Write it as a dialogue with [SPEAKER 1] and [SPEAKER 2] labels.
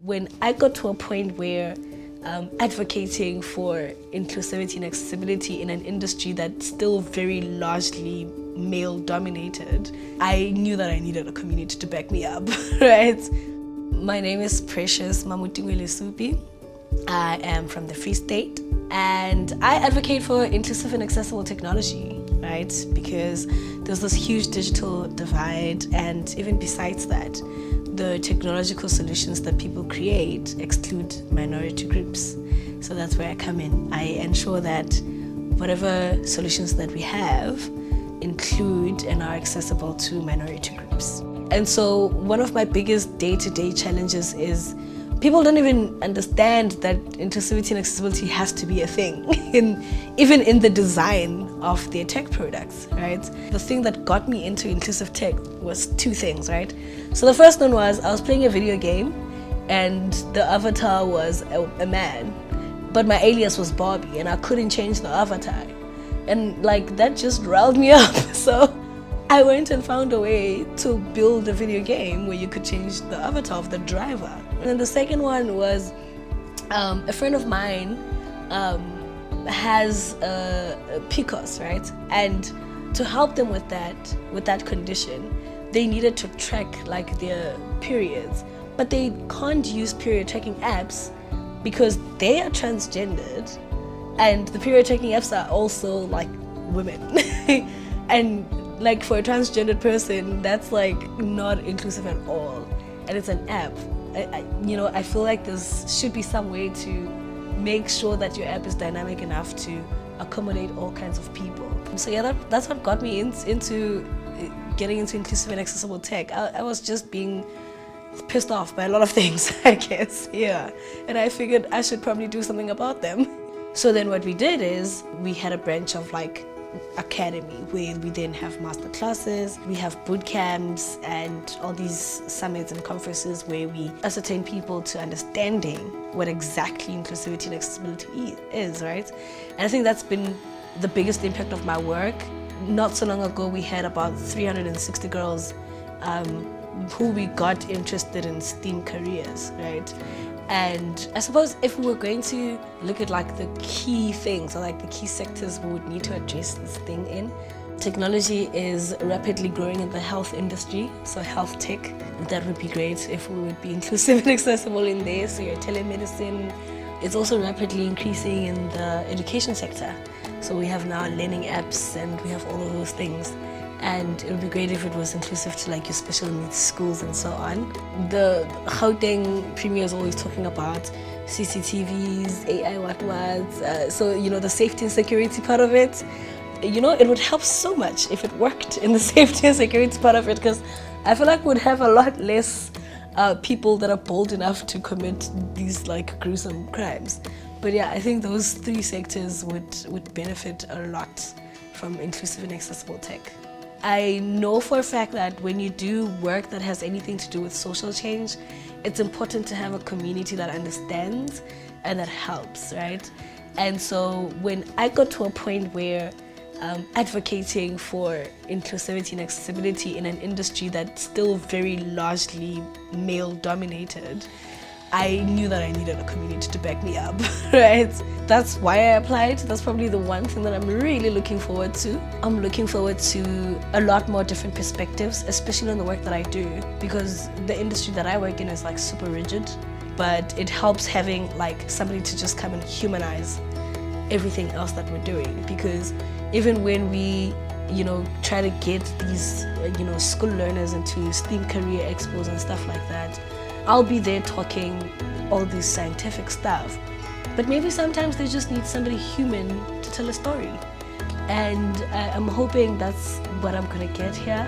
[SPEAKER 1] When I got to a point where advocating for inclusivity and accessibility in an industry that's still very largely male dominated, I knew that I needed a community to back me up, right? My name is Precious Mamotingoe Lesupi. I am from the Free State and I advocate for inclusive and accessible technology, right? Because there's this huge digital divide, and even besides that, the technological solutions that people create exclude minority groups. So that's where I come in. I ensure that whatever solutions that we have include and are accessible to minority groups. And so one of my biggest day-to-day challenges is people don't even understand that inclusivity and accessibility has to be a thing, even in the design of their tech products, right? The thing that got me into inclusive tech was two things, right? So the first one was I was playing a video game and the avatar was a man, but my alias was Barbie and I couldn't change the avatar. And like that just riled me up. So I went and found a way to build a video game where you could change the avatar of the driver. And then the second one was a friend of mine has a PCOS, right? And to help them with that condition, they needed to track like their periods, but they can't use period tracking apps because they are transgendered, and the period tracking apps are also like women. And like for a transgendered person, that's like not inclusive at all, and it's an app. I feel like there should be some way to make sure that your app is dynamic enough to accommodate all kinds of people. So yeah, that's what got me into getting into inclusive and accessible tech. I was just being pissed off by a lot of things, I guess, yeah. And I figured I should probably do something about them. So then what we did is we had a branch of like academy where we then have master classes, we have boot camps and all these summits and conferences where we ascertain people to understanding what exactly inclusivity and accessibility is, right? And I think that's been the biggest impact of my work. Not so long ago we had about 360 girls who we got interested in STEAM careers, right? And I suppose if we were going to look at like the key things or like the key sectors we would need to address this thing in, technology is rapidly growing in the health industry, so health tech. That would be great if we would be inclusive and accessible in there. So your telemedicine is also rapidly increasing in the education sector. So we have now learning apps and we have all of those things. And it would be great if it was inclusive to like your special needs schools and so on. The Gauteng Premier is always talking about CCTVs, AI what, so the safety and security part of it, it would help so much if it worked in the safety and security part of it, because I feel like we'd have a lot less people that are bold enough to commit these like gruesome crimes. But yeah, I think those three sectors would benefit a lot from inclusive and accessible tech. I know for a fact that when you do work that has anything to do with social change, it's important to have a community that understands and that helps, right? And so when I got to a point where advocating for inclusivity and accessibility in an industry that's still very largely male dominated, I knew that I needed a community to back me up, right? That's why I applied. That's probably the one thing that I'm really looking forward to. I'm looking forward to a lot more different perspectives, especially on the work that I do, because the industry that I work in is like super rigid, but it helps having like somebody to just come and humanize everything else that we're doing. Because even when we try to get these school learners into STEAM career expos and stuff like that, I'll be there talking all this scientific stuff, but maybe sometimes they just need somebody human to tell a story. And I'm hoping that's what I'm gonna get here.